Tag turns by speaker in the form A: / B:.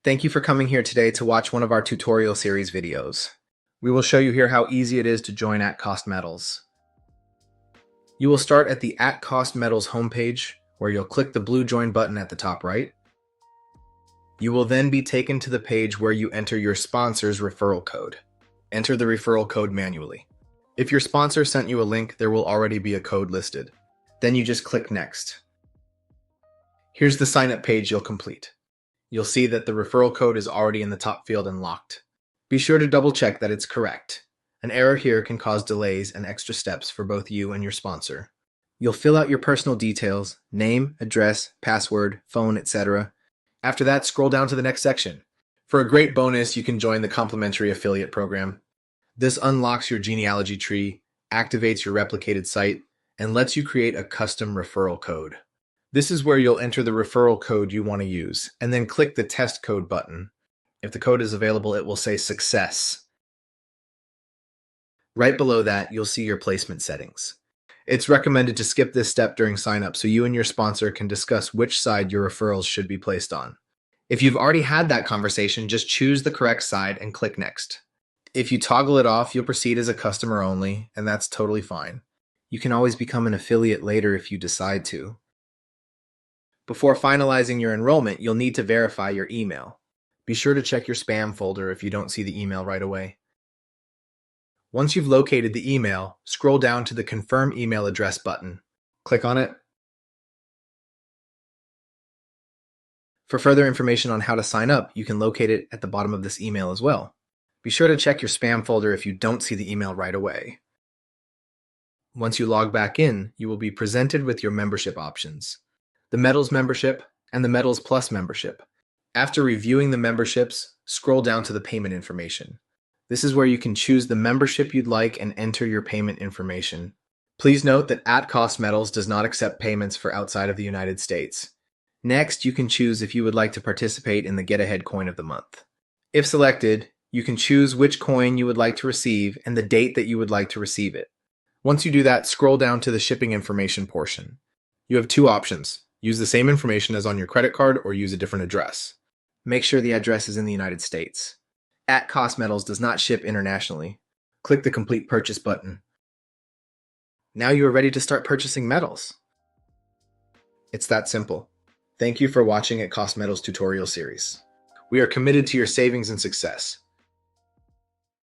A: Thank you for coming here today to watch one of our tutorial series videos. We will show you here how easy it is to join At Cost Metals. You will start at the At Cost Metals homepage, where you'll click the blue Join button at the top right. You will then be taken to the page where you enter your sponsor's referral code. Enter the referral code manually. If your sponsor sent you a link, there will already be a code listed. Then you just click Next. Here's the sign-up page you'll complete. You'll see that the referral code is already in the top field and locked. Be sure to double check that it's correct. An error here can cause delays and extra steps for both you and your sponsor. You'll fill out your personal details, name, address, password, phone, etc. After that, scroll down to the next section. For a great bonus, you can join the complimentary affiliate program. This unlocks your genealogy tree, activates your replicated site, and lets you create a custom referral code. This is where you'll enter the referral code you want to use, and then click the Test Code button. If the code is available, it will say Success. Right below that, you'll see your placement settings. It's recommended to skip this step during sign-up so you and your sponsor can discuss which side your referrals should be placed on. If you've already had that conversation, just choose the correct side and click Next. If you toggle it off, you'll proceed as a customer only, and that's totally fine. You can always become an affiliate later if you decide to. Before finalizing your enrollment, you'll need to verify your email. Be sure to check your spam folder if you don't see the email right away. Once you've located the email, scroll down to the Confirm Email Address button. Click on it. For further information on how to sign up, you can locate it at the bottom of this email as well. Be sure to check your spam folder if you don't see the email right away. Once you log back in, you will be presented with your membership options: the Metals membership and the Metals Plus membership. After reviewing the memberships, scroll down to the payment information. This is where you can choose the membership you'd like and enter your payment information. Please note that At Cost Metals does not accept payments for outside of the United States. Next, you can choose if you would like to participate in the Get Ahead Coin of the Month. If selected, you can choose which coin you would like to receive and the date that you would like to receive it. Once you do that, scroll down to the shipping information portion. You have two options: use the same information as on your credit card or use a different address. Make sure the address is in the United States. At Cost Metals does not ship internationally. Click the Complete Purchase button. Now you are ready to start purchasing metals. It's that simple. Thank you for watching At Cost Metals tutorial series. We are committed to your savings and success.